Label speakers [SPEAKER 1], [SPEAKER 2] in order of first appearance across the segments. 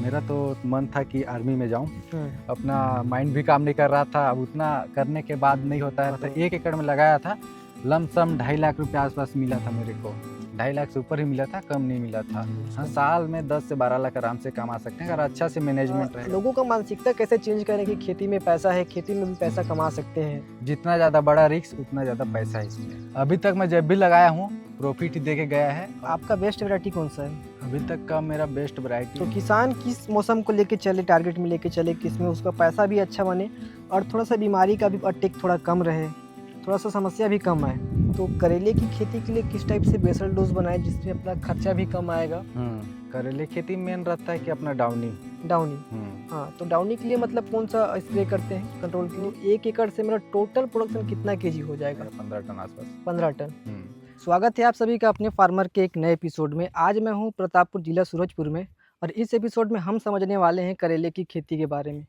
[SPEAKER 1] मेरा तो मन था कि आर्मी में जाऊं।
[SPEAKER 2] हम्म,
[SPEAKER 1] अपना माइंड भी काम नहीं कर रहा था। अब उतना करने के बाद नहीं होता है, तो 1 एकड़ में लगाया था। लमसम 2.5 लाख रुपये आसपास मिला था मेरे को। 2.5 लाख से ऊपर ही मिला था, कम नहीं मिला था। हाँ, साल में 10 से 12 लाख आराम से कमा सकते हैं अगर अच्छा से मैनेजमेंट रहे।
[SPEAKER 2] लोगों का मानसिकता कैसे चेंज करें कि खेती में पैसा है, खेती में भी पैसा कमा सकते हैं।
[SPEAKER 1] जितना ज़्यादा बड़ा रिस्क उतना ज़्यादा पैसा है इसमें। अभी तक मैं जब भी लगाया हूँ प्रॉफिट ही दे के गया है।
[SPEAKER 2] आपका बेस्ट वैरायटी कौन सा है?
[SPEAKER 1] अभी तक का मेरा बेस्ट वैरायटी।
[SPEAKER 2] तो किसान किस मौसम को लेके चले, टारगेट में लेके चले, किसमें उसका पैसा भी अच्छा बने और थोड़ा सा बीमारी का भी अटैक थोड़ा कम रहे, थोड़ा सा समस्या भी कम आए। तो करेले की खेती के लिए किस टाइप से बेसल डोज बनाए जिसमें अपना खर्चा भी कम आएगा?
[SPEAKER 1] करेले खेती मेन रहता है कि अपना डाउनी।
[SPEAKER 2] हाँ, तो डाउनी के लिए मतलब कौन सा स्प्रे करते हैं कंट्रोल के लिए? 1 एकड़ से मेरा टोटल प्रोडक्शन कितना केजी हो जाएगा?
[SPEAKER 1] 15 टन आसपास।
[SPEAKER 2] 15 टन। स्वागत है आप सभी का अपने फार्मर के एक नए एपिसोड में। आज मैं हूँ प्रतापपुर जिला सूरजपुर में और इस एपिसोड में हम समझने वाले हैं करेले की खेती के बारे में।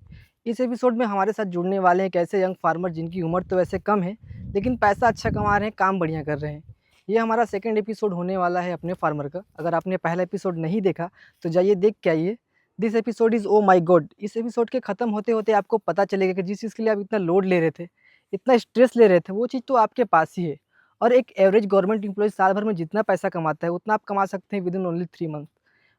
[SPEAKER 2] इस एपिसोड में हमारे साथ जुड़ने वाले हैं एक ऐसे यंग फार्मर जिनकी उम्र तो वैसे कम है लेकिन पैसा अच्छा कमा रहे हैं, काम बढ़िया कर रहे हैं। ये हमारा सेकंड एपिसोड होने वाला है अपने फार्मर का। अगर आपने पहला एपिसोड नहीं देखा तो जाइए देख के आइए। This episode is oh my god. इस एपिसोड के ख़त्म होते होते आपको पता चलेगा कि जिस चीज़ के लिए आप इतना लोड ले रहे थे, इतना स्ट्रेस ले रहे थे, वो चीज़ तो आपके पास ही है। और एक एवरेज गवर्नमेंट एम्प्लॉय साल भर में जितना पैसा कमाता है उतना आप कमा सकते हैं with in only 3 month.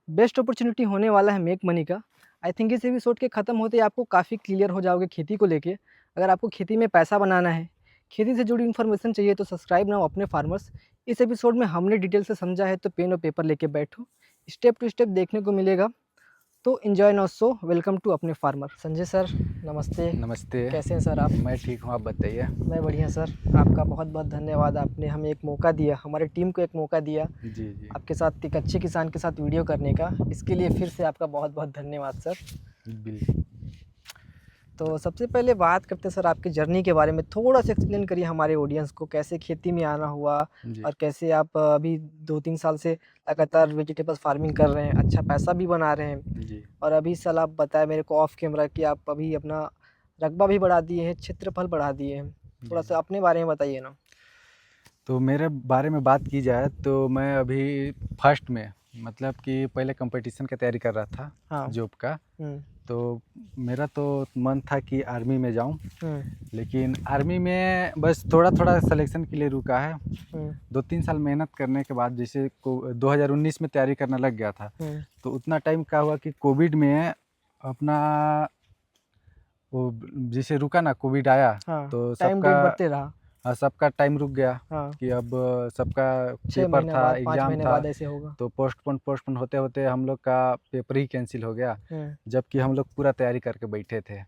[SPEAKER 2] Best opportunity होने वाला है मेक मनी का। आई थिंक इस एपिसोड के ख़त्म होते ही आपको काफ़ी क्लियर हो जाओगे खेती को लेके। अगर आपको खेती में पैसा बनाना है, खेती से जुड़ी इन्फॉर्मेशन चाहिए तो सब्सक्राइब नाउ अपने फार्मर्स। इस एपिसोड में हमने डिटेल से समझा है तो पेन और पेपर लेके बैठो, स्टेप टू स्टेप देखने को मिलेगा। तो enjoy now show. Welcome to अपने फार्मर। संजय सर नमस्ते।
[SPEAKER 1] नमस्ते।
[SPEAKER 2] कैसे हैं सर आप?
[SPEAKER 1] मैं ठीक हूँ, आप बताइए।
[SPEAKER 2] मैं बढ़िया सर। आपका बहुत बहुत धन्यवाद, आपने हमें एक मौका दिया, हमारी टीम को एक मौका दिया
[SPEAKER 1] जी जी।
[SPEAKER 2] आपके साथ एक अच्छे किसान के साथ वीडियो करने का। इसके लिए फिर से आपका बहुत बहुत धन्यवाद सर।
[SPEAKER 1] बिल्कुल।
[SPEAKER 2] तो सबसे पहले बात करते हैं सर आपकी जर्नी के बारे में। थोड़ा सा एक्सप्लेन करिए हमारे ऑडियंस को कैसे खेती में आना हुआ और कैसे आप अभी 2-3 साल से लगातार वेजिटेबल फार्मिंग कर रहे हैं, अच्छा पैसा भी बना रहे हैं
[SPEAKER 1] जी।
[SPEAKER 2] और अभी सर आप बताया मेरे को ऑफ कैमरा कि आप अभी अपना रकबा भी बढ़ा दिए हैं, क्षेत्रफल बढ़ा दिए हैं। थोड़ा सा अपने बारे में बताइए ना।
[SPEAKER 1] तो मेरे बारे में बात की जाए तो मैं अभी फर्स्ट में मतलब कि पहले कंपटीशन की तैयारी कर रहा था।
[SPEAKER 2] हाँ।
[SPEAKER 1] जॉब का। तो मेरा तो मन था कि आर्मी में जाऊं, लेकिन आर्मी में बस थोड़ा थोड़ा सिलेक्शन के लिए रुका है। 2-3 साल मेहनत करने के बाद जैसे 2019 में तैयारी करना लग गया था। तो उतना टाइम क्या हुआ कि कोविड में अपना वो जैसे रुका ना, कोविड आया।
[SPEAKER 2] हाँ,
[SPEAKER 1] तो
[SPEAKER 2] टाइम
[SPEAKER 1] सबका
[SPEAKER 2] बढ़ते रहा।
[SPEAKER 1] सबका टाइम रुक गया।
[SPEAKER 2] हाँ।
[SPEAKER 1] कि अब सबका
[SPEAKER 2] 6
[SPEAKER 1] पेपर
[SPEAKER 2] महीने
[SPEAKER 1] था,
[SPEAKER 2] बाद 5
[SPEAKER 1] एग्ज़ाम
[SPEAKER 2] महीने
[SPEAKER 1] था,
[SPEAKER 2] बाद ऐसे होगा।
[SPEAKER 1] तो पोस्टपोन होते होते हम लोग का पेपर ही कैंसिल हो गया। जबकि हम लोग पूरा तैयारी करके बैठे थे,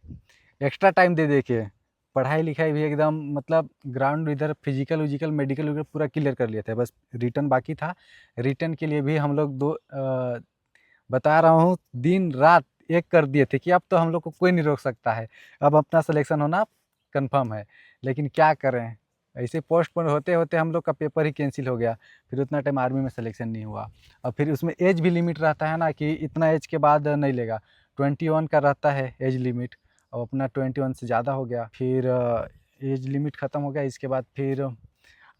[SPEAKER 1] एक्स्ट्रा टाइम दे के पढ़ाई लिखाई भी एकदम मतलब ग्राउंड इधर फिजिकल विजिकल मेडिकल वगैरह पूरा क्लियर कर लिए थे, बस रिटर्न बाकी था। रिटर्न के लिए भी हम लोग बता रहा हूँ दिन रात एक कर दिए थे कि अब तो हम लोग को कोई नहीं रोक सकता है, अब अपना सिलेक्शन होना कंफर्म है। लेकिन क्या करें, ऐसे पोस्टपोन होते होते हम लोग का पेपर ही कैंसिल हो गया। फिर उतना टाइम आर्मी में सिलेक्शन नहीं हुआ। और फिर उसमें एज भी लिमिट रहता है ना कि इतना एज के बाद नहीं लेगा। 21 का रहता है एज लिमिट, और अपना 21 से ज़्यादा हो गया। फिर एज लिमिट ख़त्म हो गया। इसके बाद फिर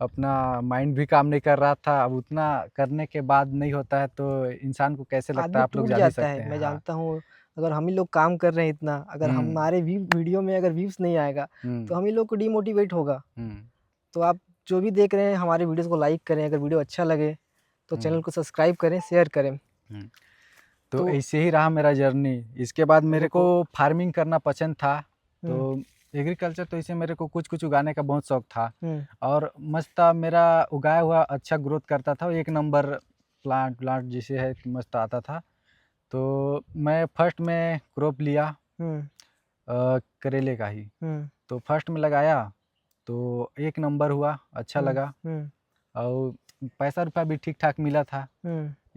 [SPEAKER 1] अपना माइंड भी काम नहीं कर रहा था। अब उतना करने के बाद नहीं होता है तो इंसान को कैसे लगता है, आप लोग
[SPEAKER 2] टूट
[SPEAKER 1] जान ही
[SPEAKER 2] जाता
[SPEAKER 1] सकते
[SPEAKER 2] है।
[SPEAKER 1] हैं।
[SPEAKER 2] मैं
[SPEAKER 1] हाँ।
[SPEAKER 2] जानता हूँ अगर हम ही लोग काम कर रहे हैं इतना, अगर हमारे वीडियो में अगर व्यूज़ नहीं आएगा तो हम ही लोग को डिमोटिवेट होगा। तो आप जो भी देख रहे हैं हमारे वीडियोस को लाइक करें, अगर वीडियो अच्छा लगे तो चैनल को सब्सक्राइब करें, शेयर करें।
[SPEAKER 1] तो ऐसे ही रहा मेरा जर्नी। इसके बाद मेरे को फार्मिंग करना पसंद था। तो एग्रीकल्चर तो इसे मेरे को कुछ कुछ उगाने का बहुत शौक था और मस्त मेरा उगाया हुआ अच्छा ग्रोथ करता था। 1 नंबर प्लांट जैसे है मस्त आता था। तो मैं फर्स्ट में क्रॉप लिया करेले का ही। तो फर्स्ट में लगाया तो 1 नंबर हुआ, अच्छा लगा और पैसा रुपया भी ठीक ठाक मिला था।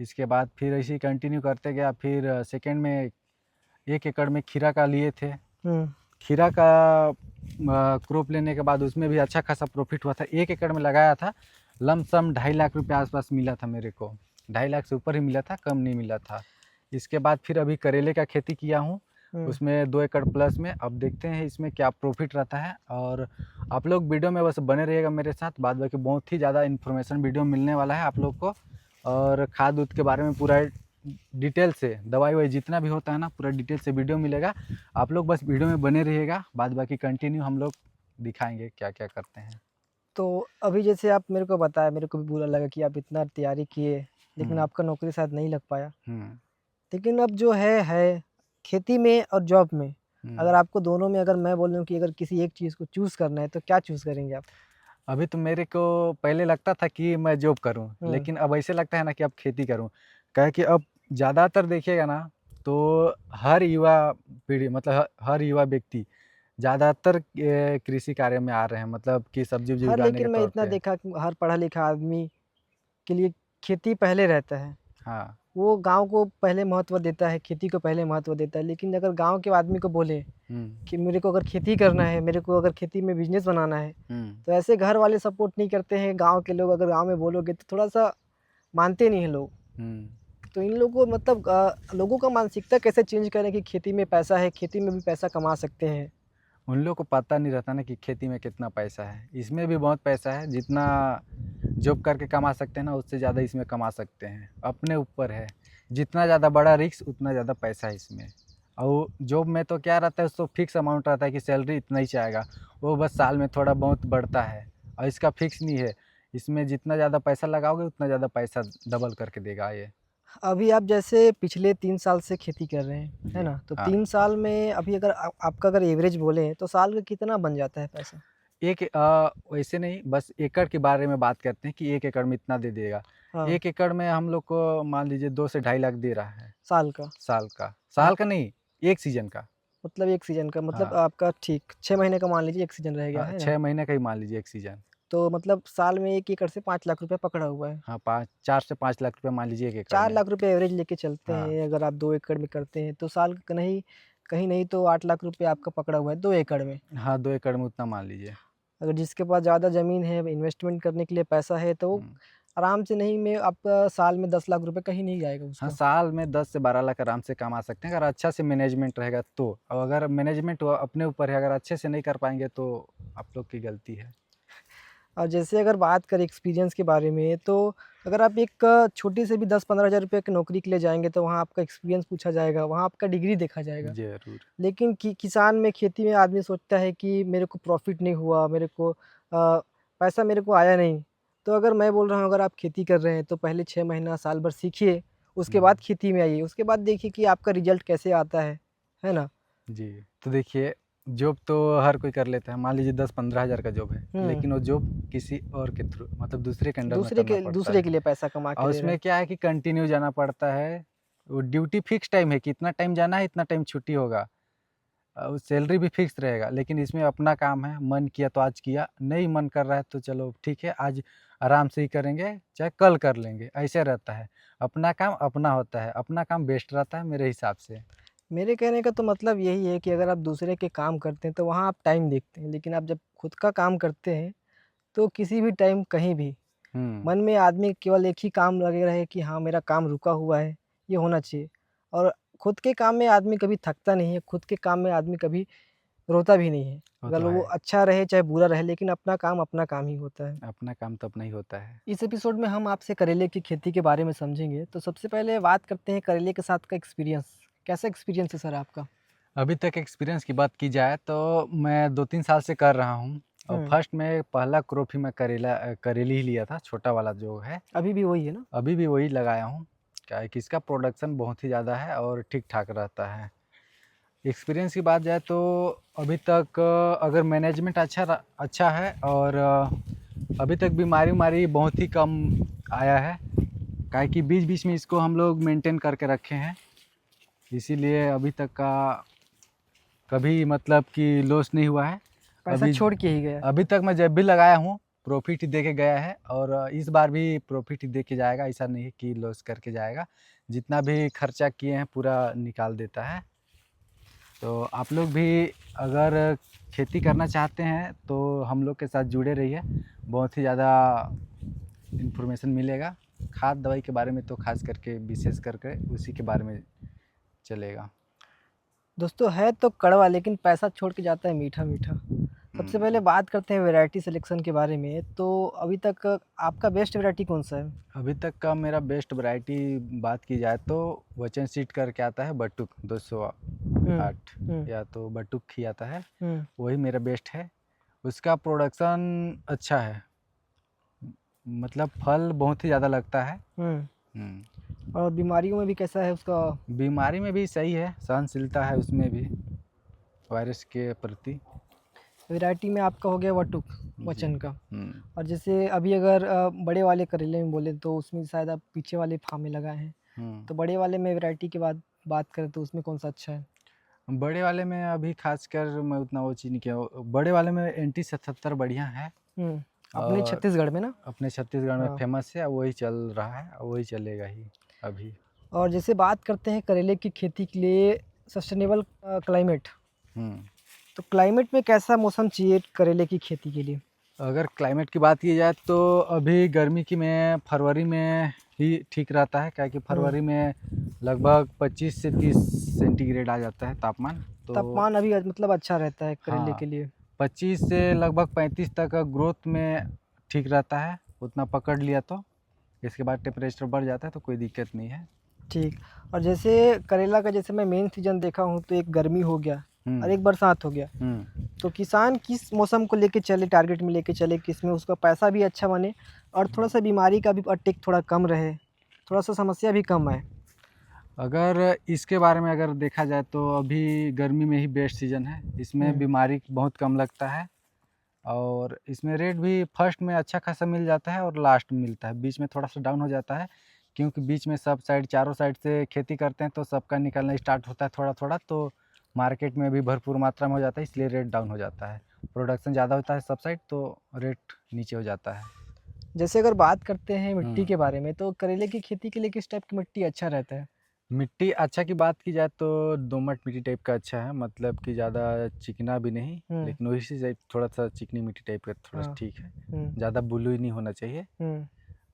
[SPEAKER 1] इसके बाद फिर ऐसे ही कंटिन्यू करते गया। फिर सेकंड में 1 एकड़ में खीरा का लिए थे। खीरा का क्रॉप लेने के बाद उसमें भी अच्छा खासा प्रॉफिट हुआ था। 1 एकड़ में लगाया था, लमसम 2.5 लाख रुपये आसपास मिला था मेरे को। 2.5 लाख से ऊपर ही मिला था, कम नहीं मिला था। इसके बाद फिर अभी करेले का खेती किया हूँ, उसमें 2 एकड़ प्लस में। अब देखते हैं इसमें क्या प्रॉफिट रहता है। और आप लोग वीडियो में बस बने रहिएगा मेरे साथ, बाद बाकी बहुत ही ज़्यादा इन्फॉर्मेशन वीडियो मिलने वाला है आप लोग को। और खाद उद के बारे में पूरा डिटेल से दवाई वाई जितना भी होता है ना पूरा डिटेल से वीडियो मिलेगा। आप लोग बस वीडियो में बने रहिएगा, बाद बाकी कंटिन्यू हम लोग दिखाएंगे क्या क्या करते हैं।
[SPEAKER 2] तो अभी जैसे आप मेरे को बताया, मेरे को भी बुरा लगा कि आप इतना तैयारी किए लेकिन
[SPEAKER 1] हम्म,
[SPEAKER 2] आपका नौकरी शायद नहीं लग पाया।
[SPEAKER 1] हम्म,
[SPEAKER 2] लेकिन अब जो है खेती में और जॉब में, अगर
[SPEAKER 1] हम्म।
[SPEAKER 2] आपको दोनों में अगर मैं बोलूँ कि अगर किसी एक चीज़ को चूज़ करना है तो क्या चूज़ करेंगे आप?
[SPEAKER 1] अभी तो मेरे को पहले लगता था कि मैं जॉब करूं,
[SPEAKER 2] हुँ,
[SPEAKER 1] लेकिन अब ऐसे लगता है ना कि अब खेती करूं। क्या कि अब ज़्यादातर देखिएगा ना तो हर युवा पीढ़ी मतलब हर युवा व्यक्ति ज़्यादातर कृषि कार्य में आ रहे हैं, मतलब कि सब्जी उब्जी
[SPEAKER 2] हर
[SPEAKER 1] उगाने के
[SPEAKER 2] लेकिन मैं
[SPEAKER 1] तौर
[SPEAKER 2] इतना
[SPEAKER 1] पे।
[SPEAKER 2] देखा कि हर पढ़ा-लिखा आदमी के लिए खेती पहले रहता है।
[SPEAKER 1] हाँ।
[SPEAKER 2] वो गाँव को पहले महत्व देता है, खेती को पहले महत्व देता है। लेकिन अगर गाँव के आदमी को बोले
[SPEAKER 1] हम्म,
[SPEAKER 2] कि मेरे को अगर खेती करना है, मेरे को अगर खेती में बिज़नेस बनाना है,
[SPEAKER 1] हम्म,
[SPEAKER 2] तो ऐसे घर वाले सपोर्ट नहीं करते हैं। गाँव के लोग अगर गाँव में बोलोगे तो थोड़ा-सा मानते नहीं हैं लोग।
[SPEAKER 1] हम्म।
[SPEAKER 2] तो इन लोगों को मतलब लोगों का मानसिकता कैसे चेंज करें कि खेती में पैसा है, खेती में भी पैसा कमा सकते हैं?
[SPEAKER 1] उन लोग को पता नहीं रहता ना कि खेती में कितना पैसा है। इसमें भी बहुत पैसा है, जितना जॉब करके कमा सकते हैं ना उससे ज़्यादा इसमें कमा सकते हैं। अपने ऊपर है, जितना ज़्यादा बड़ा रिस्क उतना ज़्यादा पैसा है इसमें। और जॉब में तो क्या रहता है, उसको फिक्स अमाउंट रहता है कि सैलरी इतना ही चाहेगा, वो बस साल में थोड़ा बहुत बढ़ता है और इसका फिक्स नहीं है। इसमें जितना ज़्यादा पैसा लगाओगे उतना ज़्यादा पैसा डबल करके देगा ये।
[SPEAKER 2] अभी आप जैसे पिछले 3 साल से खेती कर रहे हैं, है
[SPEAKER 1] जी।
[SPEAKER 2] ना? तो
[SPEAKER 1] हाँ।
[SPEAKER 2] 3 साल में अभी अगर आपका अगर एवरेज बोलें तो साल का कितना बन जाता है पैसा?
[SPEAKER 1] एक वैसे नहीं, बस एकड़ के बारे में बात करते हैं कि 1 एकड़ में इतना दे देगा।
[SPEAKER 2] हाँ,
[SPEAKER 1] 1 एकड़ में हम लोग को मान लीजिए 2 से ढाई लाख दे रहा है,
[SPEAKER 2] साल का।
[SPEAKER 1] साल का।
[SPEAKER 2] ढा
[SPEAKER 1] साल का नहीं, 1 सीज़न का।
[SPEAKER 2] मतलब 1 सीज़न का मतलब
[SPEAKER 1] हाँ,
[SPEAKER 2] आपका ठीक 6 महीने का मान लीजिए 1 सीज़न रह गया,
[SPEAKER 1] हाँ,
[SPEAKER 2] है ना?
[SPEAKER 1] 6 महीने का ही मान लीजिए 1 सीज़न।
[SPEAKER 2] तो मतलब साल में 1 एकड़ से 5 लाख रुपए पकड़ा हुआ है।
[SPEAKER 1] हाँ, 5 4 से 5 लाख रुपए मान लीजिए 1 एकड़
[SPEAKER 2] 4
[SPEAKER 1] में।
[SPEAKER 2] लाख रुपए एवरेज लेके चलते
[SPEAKER 1] हाँ,
[SPEAKER 2] हैं, अगर आप 2 एकड़ में करते हैं तो साल का नहीं, कहीं नहीं तो 8 लाख रुपए आपका पकड़ा हुआ है 2 एकड़ में।
[SPEAKER 1] हाँ, 2 एकड़ में उतना मान लीजिए।
[SPEAKER 2] अगर जिसके पास ज़्यादा ज़मीन है, इन्वेस्टमेंट करने के लिए पैसा है तो वो
[SPEAKER 1] हुँ।
[SPEAKER 2] आराम से नहीं में आपका साल में 10 लाख रुपए कहीं नहीं जाएगा
[SPEAKER 1] हाँ,
[SPEAKER 2] उसका।
[SPEAKER 1] साल में 10 से 12 लाख आराम से कमा सकते हैं, अगर अच्छा से मैनेजमेंट रहेगा तो। और अगर मैनेजमेंट अपने ऊपर है, अगर अच्छे से नहीं कर पाएँगे तो आप लोग की गलती है।
[SPEAKER 2] और जैसे अगर बात करें एक्सपीरियंस के बारे में, तो अगर आप एक छोटी से भी 10-15 हज़ार रुपए की नौकरी के लिए जाएँगे तो वहाँ आपका एक्सपीरियंस पूछा जाएगा, वहाँ आपका डिग्री देखा जाएगा।
[SPEAKER 1] ज़रूर।
[SPEAKER 2] लेकिन किसान में, खेती में आदमी सोचता है कि मेरे को प्रॉफ़िट नहीं हुआ, मेरे को पैसा मेरे को आया नहीं। तो अगर मैं बोल रहा हूँ अगर आप खेती कर रहे हैं तो पहले 6 महीना, साल भर सीखिए, उसके बाद
[SPEAKER 1] हुँ।
[SPEAKER 2] खेती में आइए, उसके बाद देखिए कि आपका रिज़ल्ट कैसे आता है ना?
[SPEAKER 1] जी, तो देखिए, जॉब तो हर कोई कर लेता है। मान लीजिए 10-15 हज़ार का जॉब है,
[SPEAKER 2] हुँ,
[SPEAKER 1] लेकिन वो जॉब किसी और के थ्रू मतलब दूसरे के अंडर में करना पड़ता
[SPEAKER 2] दूसरे
[SPEAKER 1] है।
[SPEAKER 2] के लिए पैसा कमा के
[SPEAKER 1] और
[SPEAKER 2] दे रहा
[SPEAKER 1] उसमें
[SPEAKER 2] है।
[SPEAKER 1] क्या है कि कंटिन्यू जाना पड़ता है। वो ड्यूटी फिक्स टाइम है कि इतना टाइम जाना है, इतना टाइम छुट्टी होगा। सैलरी भी फिक्स रहेगा, लेकिन इसमें अपना काम है, मन किया तो आज किया, नहीं मन कर रहा है तो चलो ठीक है, आज आराम से ही करेंगे, चाहे कल कर लेंगे, ऐसे रहता है। अपना काम अपना होता है, अपना काम बेस्ट रहता है मेरे हिसाब से।
[SPEAKER 2] मेरे कहने का तो मतलब यही है कि अगर आप दूसरे के काम करते हैं तो वहाँ आप टाइम देखते हैं, लेकिन आप जब खुद का काम करते हैं तो किसी भी टाइम कहीं भी
[SPEAKER 1] हुँ,
[SPEAKER 2] मन में आदमी केवल एक ही काम लगे रहे कि हाँ मेरा काम रुका हुआ है, ये होना चाहिए। और खुद के काम में आदमी कभी थकता नहीं है, खुद के काम में आदमी कभी रोता भी नहीं है।
[SPEAKER 1] वो
[SPEAKER 2] अगर
[SPEAKER 1] तो
[SPEAKER 2] वो
[SPEAKER 1] है।
[SPEAKER 2] अच्छा रहे चाहे बुरा रहे लेकिन अपना काम ही होता है।
[SPEAKER 1] अपना काम तो अपना ही होता है।
[SPEAKER 2] इस एपिसोड में हम आपसे करेले की खेती के बारे में समझेंगे। तो सबसे पहले बात करते हैं करेले के साथ का एक्सपीरियंस। कैसा एक्सपीरियंस है सर आपका?
[SPEAKER 1] अभी तक एक्सपीरियंस की बात की जाए तो मैं 2-3 साल से कर रहा हूँ और
[SPEAKER 2] हुँ,
[SPEAKER 1] फर्स्ट में पहला क्रॉप ही मैं करेली ही लिया था, छोटा वाला जो है।
[SPEAKER 2] अभी भी वही है ना?
[SPEAKER 1] अभी भी वही लगाया हूँ। क्या है कि इसका प्रोडक्शन बहुत ही ज़्यादा है और ठीक-ठाक रहता है। एक्सपीरियंस की बात जाए तो अभी तक अगर मैनेजमेंट अच्छा है और अभी तक बीमारी-उमारी बहुत ही कम आया है। क्या है कि बीच-बीच में इसको हम लोग मेंटेन करके रखे हैं। इसीलिए अभी तक का कभी मतलब कि लॉस नहीं हुआ है।
[SPEAKER 2] पैसा
[SPEAKER 1] अभी
[SPEAKER 2] छोड़ के ही गया।
[SPEAKER 1] अभी तक मैं जब भी लगाया हूँ, प्रॉफ़िट ही दे के गया है और इस बार भी प्रॉफ़िट ही दे के जाएगा, ऐसा नहीं है कि लॉस करके जाएगा। जितना भी खर्चा किए हैं पूरा निकाल देता है। तो आप लोग भी अगर खेती करना चाहते हैं तो हम लोग के साथ जुड़े रहिए, बहुत ही ज़्यादा इन्फॉर्मेशन मिलेगा। खाद दवाई के बारे में तो ख़ास करके विशेष करके उसी के बारे में चलेगा।
[SPEAKER 2] दोस्तों है तो कड़वा लेकिन पैसा छोड़ के जाता है मीठा-मीठा। सबसे पहले बात करते हैं वैरायटी सिलेक्शन के बारे में। तो अभी तक आपका बेस्ट वैरायटी कौन सा है?
[SPEAKER 1] अभी तक का मेरा बेस्ट वैरायटी बात की जाए तो वचन सीड करके आता है बटुक 208
[SPEAKER 2] हम्म
[SPEAKER 1] या तो बटुक ही आता है,
[SPEAKER 2] हम्म
[SPEAKER 1] वही मेरा बेस्ट है। उसका प्रोडक्शन अच्छा है, मतलब फल बहुत ही ज़्यादा लगता है।
[SPEAKER 2] और बीमारियों में भी कैसा है उसका?
[SPEAKER 1] बीमारी में भी सही है, सहनशीलता है उसमें भी वायरस के प्रति।
[SPEAKER 2] वैरायटी में आपका हो गया वटुक
[SPEAKER 1] जी।
[SPEAKER 2] वचन का। और जैसे अभी अगर बड़े वाले करेले में बोले तो उसमें शायद आप पीछे वाले फार्म में लगाए हैं, तो बड़े वाले में वैरायटी के बाद बात करें तो उसमें कौन सा अच्छा है?
[SPEAKER 1] बड़े वाले में अभी खासकर मैं उतना वो चीज़ नहीं किया। बड़े वाले में NT77 बढ़िया है।
[SPEAKER 2] अपने
[SPEAKER 1] और
[SPEAKER 2] छत्तीसगढ़ में ना?
[SPEAKER 1] अपने छत्तीसगढ़ में
[SPEAKER 2] हाँ।
[SPEAKER 1] फेमस है, वही चल रहा है, वही चलेगा ही अभी।
[SPEAKER 2] और जैसे बात करते हैं करेले की खेती के लिए सस्टेनेबल क्लाइमेट, तो क्लाइमेट में कैसा मौसम चाहिए करेले की खेती के लिए?
[SPEAKER 1] अगर क्लाइमेट की बात की जाए तो अभी गर्मी की में फरवरी में ही ठीक रहता है, क्या कि फरवरी में लगभग 25 से 30 सेंटीग्रेड आ जाता है तापमान। तो
[SPEAKER 2] तापमान अभी मतलब अच्छा रहता है करेले
[SPEAKER 1] हाँ,
[SPEAKER 2] के लिए।
[SPEAKER 1] 25 से लगभग 35 तक ग्रोथ में ठीक रहता है, उतना पकड़ लिया तो। इसके बाद टेम्परेचर बढ़ जाता है तो कोई दिक्कत नहीं है।
[SPEAKER 2] ठीक। और जैसे करेला का जैसे मैं मेन सीजन देखा हूँ तो एक गर्मी हो गया और एक बरसात हो गया, तो किसान किस मौसम को लेके चले, टारगेट में लेके चले कि इसमें उसका पैसा भी अच्छा बने और थोड़ा सा बीमारी का भी अटैक थोड़ा कम रहे, थोड़ा सा समस्या भी कम आए?
[SPEAKER 1] अगर इसके बारे में अगर देखा जाए तो अभी गर्मी में ही बेस्ट सीज़न है। इसमें बीमारी बहुत कम लगता है और इसमें रेट भी फर्स्ट में अच्छा खासा मिल जाता है और लास्ट में मिलता है, बीच में थोड़ा सा डाउन हो जाता है, क्योंकि बीच में सब साइड चारों साइड से खेती करते हैं तो सबका निकलना स्टार्ट होता है थोड़ा थोड़ा, तो मार्केट में भी भरपूर मात्रा में हो जाता है, इसलिए रेट डाउन हो जाता है। प्रोडक्शन ज़्यादा होता है सब साइड तो रेट नीचे हो जाता है।
[SPEAKER 2] जैसे अगर बात करते हैं मिट्टी के बारे में, तो करेले की खेती के लिए किस टाइप की मिट्टी अच्छा रहता है?
[SPEAKER 1] मिट्टी अच्छा की बात की जाए तो दोमट मिट्टी टाइप का अच्छा है, मतलब कि ज़्यादा चिकना भी नहीं, लेकिन वही से थोड़ा सा चिकनी मिट्टी टाइप का थोड़ा सा ठीक है, ज़्यादा ब्लू नहीं होना चाहिए।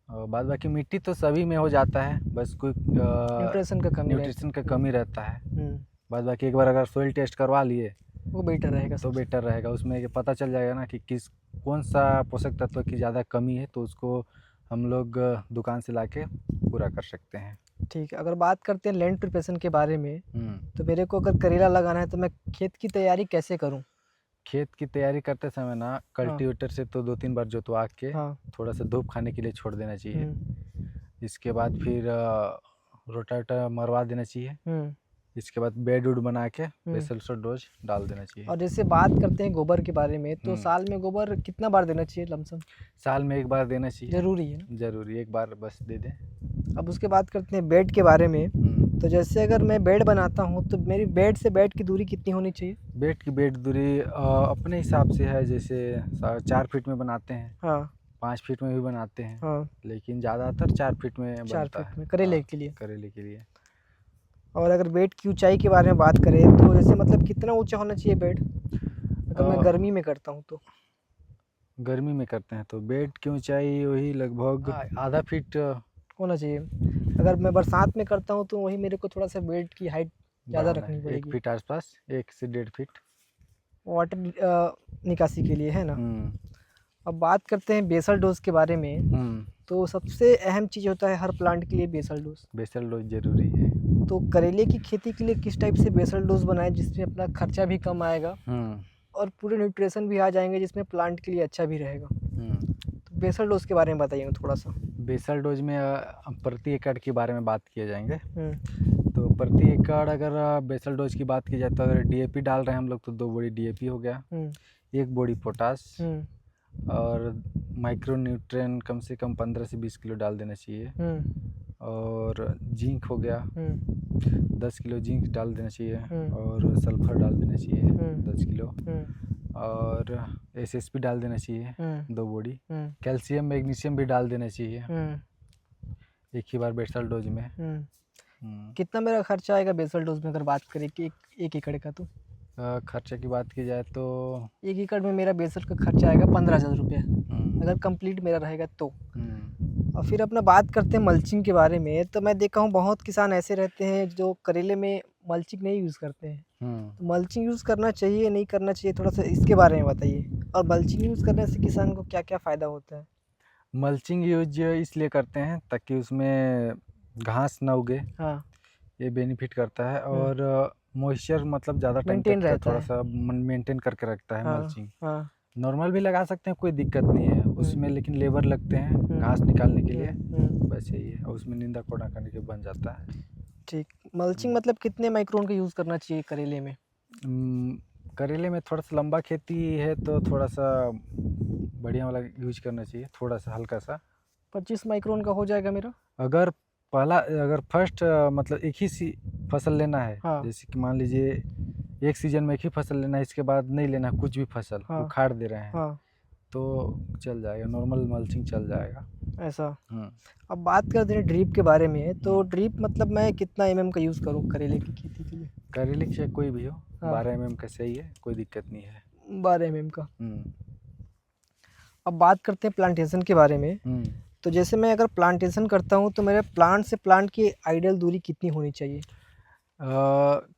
[SPEAKER 1] और बाद बाकी मिट्टी तो सभी में हो जाता है, बस कोई न्यूट्रिशन का कमी रहता है। बाद बाकी एक बार अगर सोइल टेस्ट करवा लिए
[SPEAKER 2] वो बेटर रहेगा,
[SPEAKER 1] तो बेटर रहेगा, उसमें ये पता चल जाएगा ना कि कौन सा पोषक तत्व की ज़्यादा कमी है, तो उसको हम लोग दुकान से लाके पूरा कर सकते हैं।
[SPEAKER 2] ठीक है। अगर बात करते हैं लैंड प्रिपरेशन के बारे में, तो मेरे को अगर करेला लगाना है तो मैं खेत की तैयारी कैसे करूं?
[SPEAKER 1] खेत की तैयारी करते समय ना कल्टीवेटर से तो 2-3 बार जोतवा के थोड़ा सा धूप खाने के लिए छोड़ देना चाहिए। इसके बाद फिर रोटावेटर मरवा देना चाहिए। इसके बाद बेड उड बना के बेसल डोज डाल देना चाहिए।
[SPEAKER 2] और जैसे बात करते हैं गोबर के बारे में, तो साल में गोबर कितना बार देना चाहिए लमसम?
[SPEAKER 1] साल में एक बार देना चाहिए।
[SPEAKER 2] जरूरी है ना?
[SPEAKER 1] जरूरी, एक बार बस दे दें।
[SPEAKER 2] अब उसके बात करते हैं बेड के बारे में, तो जैसे अगर मैं बेड बनाता हूँ तो मेरी बेड से बेड की दूरी कितनी होनी चाहिए?
[SPEAKER 1] बेड दूरी अपने हिसाब से है, जैसे 4 फीट में बनाते हैं, 5 फीट में भी बनाते हैं, लेकिन ज़्यादातर 4 फीट में बनता
[SPEAKER 2] 4 फीट
[SPEAKER 1] है
[SPEAKER 2] में करेले के लिए।
[SPEAKER 1] करेले के लिए।
[SPEAKER 2] और अगर बेड की ऊंचाई के बारे में बात करें तो जैसे मतलब कितना ऊंचा होना चाहिए बेड, अगर मैं गर्मी में करता हूँ तो?
[SPEAKER 1] गर्मी में करते हैं तो बेड की ऊंचाई वही लगभग आधा फीट
[SPEAKER 2] होना चाहिए। अगर मैं बरसात में करता हूँ तो वही मेरे को थोड़ा सा बेड की हाइट ज़्यादा रखनी पड़ेगी,
[SPEAKER 1] 1 फीट आसपास, 1 से 1.5 फीट
[SPEAKER 2] वाटर निकासी के लिए, है ना? अब बात करते हैं बेसल डोज के बारे में, तो सबसे अहम चीज़ होता है हर प्लांट के लिए बेसल डोज।
[SPEAKER 1] बेसल डोज जरूरी है।
[SPEAKER 2] तो करेले की खेती के लिए किस टाइप से बेसल डोज बनाए जिसमें अपना खर्चा भी कम आएगा और पूरे न्यूट्रिशन भी आ जाएंगे, जिसमें प्लांट के लिए अच्छा भी रहेगा? तो बेसल डोज के बारे में बताइए थोड़ा सा।
[SPEAKER 1] बेसल डोज में प्रति एकड़ के बारे में बात किए जाएंगे। तो प्रति एकड़ अगर बेसल डोज की बात की जाए तो अगर DAP डाल रहे हैं हम लोग तो 2 बोरी DAP हो गया, 1 बोरी पोटास और माइक्रो न्यूट्रिएंट कम से कम 15 से 20 किलो डाल देना चाहिए। और जिंक हो गया, 10 किलो जिंक डाल देना चाहिए और सल्फर डाल देना चाहिए 10 किलो और SSP डाल देना चाहिए 2 बोरी। कैल्शियम मैग्नीशियम भी डाल देना चाहिए एक ही बार बेसल डोज में।
[SPEAKER 2] कितना मेरा खर्चा आएगा बेसल डोज में अगर बात करें कि एक एकड़ का? तो
[SPEAKER 1] खर्चे की बात की जाए तो
[SPEAKER 2] 1 एकड़ में मेरा बेसल का खर्चा आएगा 15,000 रुपये, अगर कंप्लीट मेरा रहेगा तो। और फिर अपना बात करते हैं मल्चिंग के बारे में, तो मैं देखा हूँ बहुत किसान ऐसे रहते हैं जो करेले में मल्चिंग नहीं यूज़ करते हैं,
[SPEAKER 1] हम्म।
[SPEAKER 2] तो मल्चिंग यूज़ करना चाहिए नहीं करना चाहिए, थोड़ा सा इसके बारे में बताइए। और मल्चिंग यूज़ करने से किसान को क्या क्या फ़ायदा होता है?
[SPEAKER 1] मल्चिंग यूज इसलिए करते हैं ताकि उसमें घास ना उगे,
[SPEAKER 2] हाँ,
[SPEAKER 1] ये बेनिफिट करता है। और मॉइस्चर मतलब ज़्यादा टाइम
[SPEAKER 2] मेंटेन
[SPEAKER 1] तक का
[SPEAKER 2] रहता
[SPEAKER 1] थोड़ा
[SPEAKER 2] है।
[SPEAKER 1] सा मेंटेन करके रखता है
[SPEAKER 2] हाँ,
[SPEAKER 1] मल्चिंग।
[SPEAKER 2] हाँ।
[SPEAKER 1] नॉर्मल भी लगा सकते हैं, कोई दिक्कत नहीं है उसमें, लेकिन लेबर लगते हैं घास निकालने के लिए, बस यही है। और उसमें निंदा कोड़ा करने के बन जाता है।
[SPEAKER 2] ठीक। मल्चिंग मतलब कितने माइक्रोन का यूज़ करना चाहिए करेले में?
[SPEAKER 1] करेले में थोड़ा सा लंबा खेती है तो थोड़ा सा बढ़िया वाला यूज करना चाहिए, थोड़ा सा हल्का सा।
[SPEAKER 2] 25 माइक्रोन का हो जाएगा मेरा?
[SPEAKER 1] अगर फर्स्ट मतलब एक ही फसल लेना है,
[SPEAKER 2] हाँ,
[SPEAKER 1] जैसे कि मान लीजिए एक सीजन में एक ही फसल लेना है, इसके बाद नहीं लेना कुछ भी फसल,
[SPEAKER 2] हाँ,
[SPEAKER 1] उखाड़ दे रहे हैं,
[SPEAKER 2] हाँ,
[SPEAKER 1] तो चल जाएगा, नॉर्मल मल्चिंग चल जाएगा।
[SPEAKER 2] ऐसा।
[SPEAKER 1] हम्म।
[SPEAKER 2] अब बात करते हैं ड्रिप के बारे में, तो
[SPEAKER 1] हम्म।
[SPEAKER 2] ड्रिप मतलब मैं कितना का यूज़ करूँ करेले की खेती के लिए?
[SPEAKER 1] करेले की चाहे कोई भी हो,
[SPEAKER 2] हाँ,
[SPEAKER 1] 12 mm का सही है, कोई दिक्कत नहीं है।
[SPEAKER 2] 12 का।
[SPEAKER 1] हम्म।
[SPEAKER 2] अब बात करते हैं प्लांटेशन के बारे में।
[SPEAKER 1] हम्म।
[SPEAKER 2] तो जैसे मैं अगर प्लांटेशन करता हूँ तो मेरे प्लांट से प्लांट की आइडियल दूरी कितनी होनी चाहिए?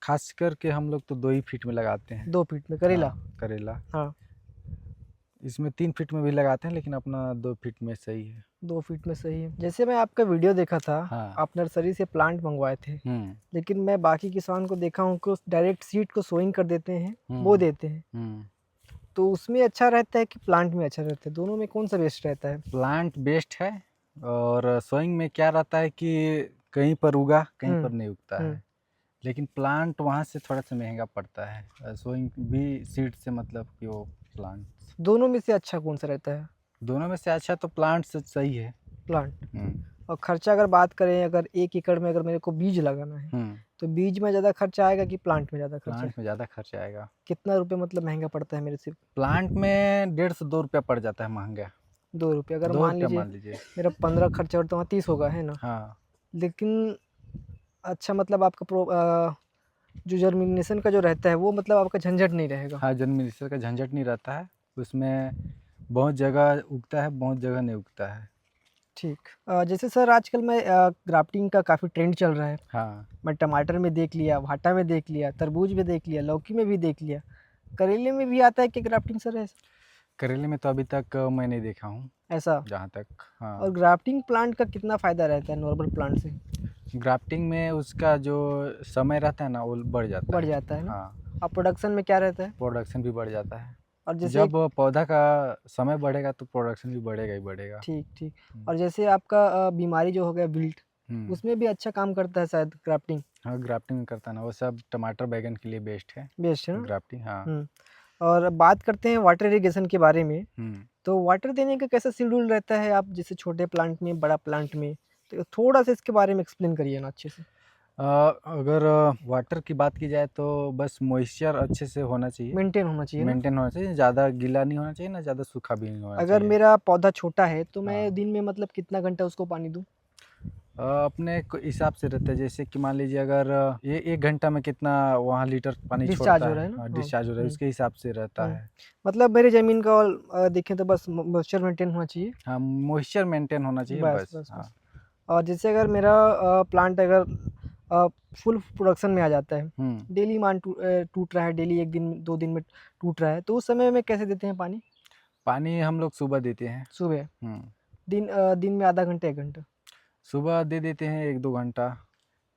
[SPEAKER 1] खास करके हम लोग तो 2 ही फीट में लगाते हैं।
[SPEAKER 2] 2 फीट में करेला?
[SPEAKER 1] हाँ, करेला
[SPEAKER 2] हाँ,
[SPEAKER 1] इसमें 3 फीट में भी लगाते हैं, लेकिन अपना 2 फीट में सही है।
[SPEAKER 2] 2 फीट में सही है। जैसे मैं आपका वीडियो देखा था,
[SPEAKER 1] हाँ।
[SPEAKER 2] आप नर्सरी से प्लांट मंगवाए थे,
[SPEAKER 1] हम्म।
[SPEAKER 2] लेकिन मैं बाकी किसान को देखा हूँ कि डायरेक्ट सीड को सोइंग कर देते हैं, बो
[SPEAKER 1] हम्म।
[SPEAKER 2] देते हैं।
[SPEAKER 1] हम्म।
[SPEAKER 2] तो उसमें अच्छा रहता है कि प्लांट में अच्छा रहता है? दोनों में कौन सा बेस्ट रहता है?
[SPEAKER 1] प्लांट बेस्ट है। और सोइंग में क्या रहता है कि कहीं पर उगा कहीं पर नहीं उगता
[SPEAKER 2] हम्म।
[SPEAKER 1] है, लेकिन प्लांट वहाँ से थोड़ा सा महंगा पड़ता है। सोइंग भी सीड से मतलब कि वो प्लांट,
[SPEAKER 2] दोनों में से अच्छा कौन सा रहता है?
[SPEAKER 1] दोनों में से अच्छा तो प्लांट से सही है।
[SPEAKER 2] प्लांट।
[SPEAKER 1] हम्म।
[SPEAKER 2] और खर्चा अगर बात करें, अगर 1 एकड़ में अगर मेरे को बीज लगाना है,
[SPEAKER 1] हम्म।
[SPEAKER 2] तो बीज में ज़्यादा खर्चा आएगा कि प्लांट में ज़्यादा खर्चा?
[SPEAKER 1] प्लांट में ज़्यादा खर्च आएगा।
[SPEAKER 2] कितना रुपये मतलब महंगा पड़ता है मेरे से?
[SPEAKER 1] प्लांट में 1.5 से 2 रुपया पड़ जाता है महंगा।
[SPEAKER 2] 2 रुपये। अगर
[SPEAKER 1] 2
[SPEAKER 2] मान
[SPEAKER 1] रुपया
[SPEAKER 2] लीजिए
[SPEAKER 1] मान लीजिए।
[SPEAKER 2] मेरा 15 खर्चा और तो वहाँ 30 होगा, है ना?
[SPEAKER 1] हाँ।
[SPEAKER 2] लेकिन अच्छा मतलब आपका जो जर्मिनेशन का जो रहता है वो मतलब आपका झंझट नहीं रहेगा।
[SPEAKER 1] हाँ, जर्मिनेशन का झंझट नहीं रहता है उसमें, बहुत जगह उगता है, बहुत जगह नहीं उगता है।
[SPEAKER 2] ठीक। जैसे सर आजकल मैं ग्राफ्टिंग का काफ़ी ट्रेंड चल रहा है।
[SPEAKER 1] हाँ।
[SPEAKER 2] मैं टमाटर में देख लिया, भाटा में देख लिया, तरबूज में देख लिया, लौकी में भी देख लिया। करेले में भी आता है कि ग्राफ्टिंग सर ऐसा?
[SPEAKER 1] करेले में तो अभी तक मैं नहीं देखा हूँ,
[SPEAKER 2] ऐसा?
[SPEAKER 1] जहाँ तक।
[SPEAKER 2] और
[SPEAKER 1] हाँ।
[SPEAKER 2] ग्राफ्टिंग प्लांट का कितना फ़ायदा रहता है नॉर्मल प्लांट से?
[SPEAKER 1] ग्राफ्टिंग में उसका जो समय रहता है ना, वो बढ़ जाता
[SPEAKER 2] बढ़
[SPEAKER 1] है।
[SPEAKER 2] जाता है ना?
[SPEAKER 1] हाँ,
[SPEAKER 2] और प्रोडक्शन में क्या रहता है?
[SPEAKER 1] प्रोडक्शन भी बढ़ जाता है।
[SPEAKER 2] और जैसे
[SPEAKER 1] जब पौधा का समय बढ़ेगा तो प्रोडक्शन भी बढ़ेगा ही बढ़ेगा।
[SPEAKER 2] ठीक, ठीक।
[SPEAKER 1] हम्म।
[SPEAKER 2] और जैसे आपका बीमारी जो हो गया विल्ट,
[SPEAKER 1] हम्म।
[SPEAKER 2] उसमें भी अच्छा काम करता है शायद ग्राफ्टिंग?
[SPEAKER 1] हाँ, ग्राफ्टिंग करता है ना, वो सब टमाटर बैगन के लिए बेस्ट है
[SPEAKER 2] बेस्ट है ना?
[SPEAKER 1] ग्राफ्टिंग। हाँ।
[SPEAKER 2] हुँ। और अब बात करते हैं वाटर इरिगेशन के बारे में।
[SPEAKER 1] हम्म।
[SPEAKER 2] तो वाटर देने का कैसा शेड्यूल रहता है, आप जैसे छोटे प्लांट में, बड़ा प्लांट में? तो थोड़ा-सा इसके बारे में एक्सप्लेन करिए ना अच्छे से।
[SPEAKER 1] अगर वाटर की बात की जाए तो बस मॉइस्चर अच्छे से होना चाहिए,
[SPEAKER 2] मेंटेन होना चाहिए ना?
[SPEAKER 1] मेंटेन होना चाहिए, ज़्यादा गीला नहीं होना चाहिए ना ज़्यादा सूखा भी नहीं होना
[SPEAKER 2] अगर
[SPEAKER 1] चाहिए।
[SPEAKER 2] मेरा पौधा छोटा है तो मैं
[SPEAKER 1] हाँ।
[SPEAKER 2] दिन में मतलब कितना घंटा उसको पानी दूँ?
[SPEAKER 1] अपने हिसाब से रहता है, जैसे कि मान लीजिए अगर ये 1 घंटा में कितना वहाँ लीटर पानी
[SPEAKER 2] डिस्चार्ज
[SPEAKER 1] छोड़ता
[SPEAKER 2] हो रहा
[SPEAKER 1] है,
[SPEAKER 2] है ना? हाँ।
[SPEAKER 1] डिस्चार्ज हो रहा है,
[SPEAKER 2] हुँ,
[SPEAKER 1] उसके हिसाब से रहता
[SPEAKER 2] हुँ।
[SPEAKER 1] है।
[SPEAKER 2] मतलब मेरी ज़मीन का देखें तो बस मॉइस्चर मेंटेन होना चाहिए।
[SPEAKER 1] हाँ, मॉइस्चर मेंटेन होना चाहिए
[SPEAKER 2] बस,
[SPEAKER 1] बस।
[SPEAKER 2] बस,
[SPEAKER 1] हाँ।
[SPEAKER 2] बस। और जैसे अगर मेरा प्लांट अगर फुल प्रोडक्शन में आ जाता है,
[SPEAKER 1] हम्म।
[SPEAKER 2] डेली टूट रहा है, डेली 1 दिन 2 दिन में टूट रहा है, तो उस समय में कैसे देते हैं पानी?
[SPEAKER 1] पानी हम लोग सुबह देते हैं।
[SPEAKER 2] सुबह?
[SPEAKER 1] हम्म।
[SPEAKER 2] दिन में आधा घंटा 1 घंटा?
[SPEAKER 1] सुबह दे देते हैं 1-2 घंटा।